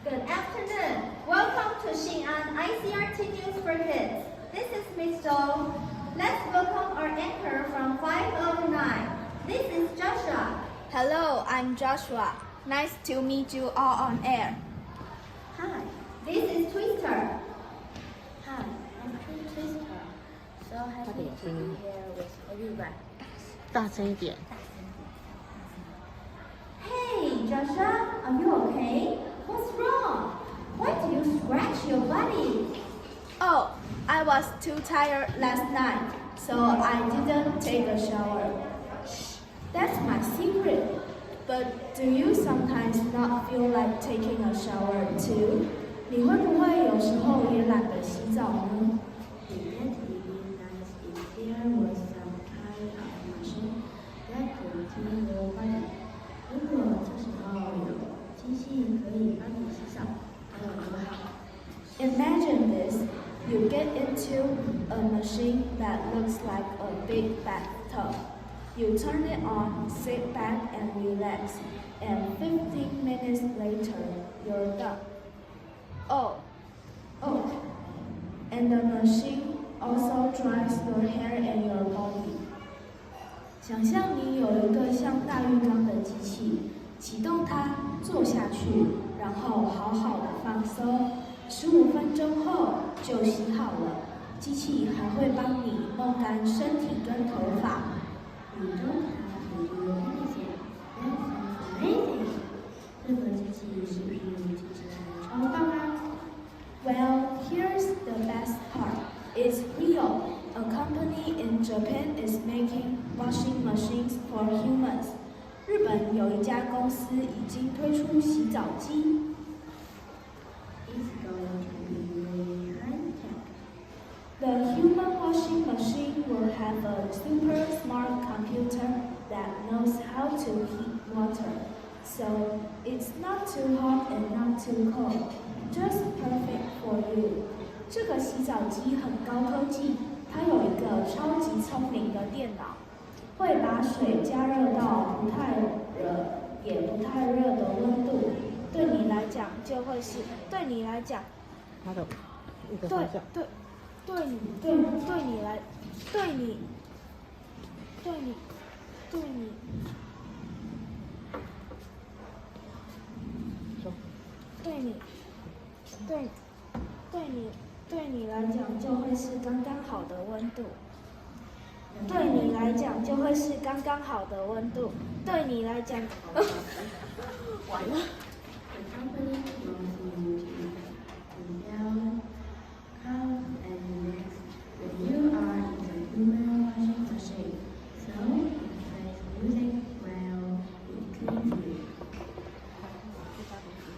Good afternoon. Welcome to Xin'an ICRT News for Kids. This is Miss Zhou. Let's welcome our anchor from 509. This is Joshua. Hello, I'm Joshua. Nice to meet you all on air. Hi, this is Twister. Hi, I'm Twister. So happy to be here with everyone. 大声一点。 Hey, Joshua, are you okay? What's wrong? Why do you scratch your body? Oh, I was too tired last night, so I didn't take a shower. Shh, that's my secret. But do you sometimes not feel like taking a shower too? 你会不会有时候也懒得洗澡呢？ It would be nice if there was some kind of machine that could clean your body. 如果这时候有机器可以帮你洗澡，该有多好。 Imagine this. You get into a machine that looks like a big bathtub. You turn it on, sit back and relax, and 15 minutes later, you're done. Oh, and the machine also dries your hair and your body. 想象你有一个像大浴缸的机器，启动它，坐下去，然后好好的放松。15分钟后就洗好了，机器还会帮你弄干身体跟头发。You don't have to do anything. That sounds amazing. 这个机器是不是听起来超棒啊？ Well, here's the best part. It's real. A company in Japan is making washing machines for humans. 日本有一家公司已经推出洗澡机。 It's going to be really high-tech. The human washing machine will have a super smart computer that knows how to heat water. So it's not too hot and not too cold. Just perfect for you. 这个洗澡机很高科技，它有一个超级聪明的电脑，会把水加热到不太热也不太热的温度。对你来讲就会是，对你来讲，它的一个对方向。对对你来，对你来讲就会是刚刚好的温度。对你来讲就会是刚刚好的温度。对你来讲，完了。 The company wants you to cool down, calm, and relax when you are in the human washing machine. So it plays music while it cleans you.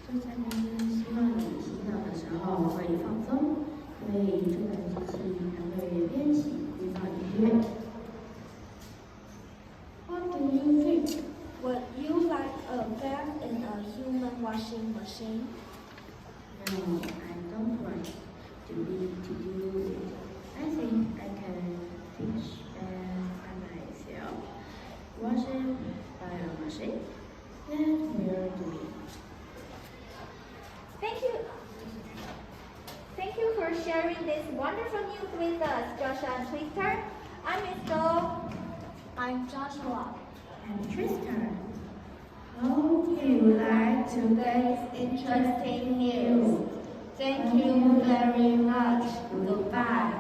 这家公司希望你洗澡的时候会放松，所以这个机器还会边洗边放音乐。 What do you think? Would you like a bath in a human washing machine? No, I don't want to do it. I think I can teach by myself. Washing by a machine? That will do it. Thank you for sharing this wonderful news with us, Joshua and Twister. I'm Miss Zhou. I'm Joshua. And Tristan. Hope you like today's interesting news. Thank you very much. Goodbye.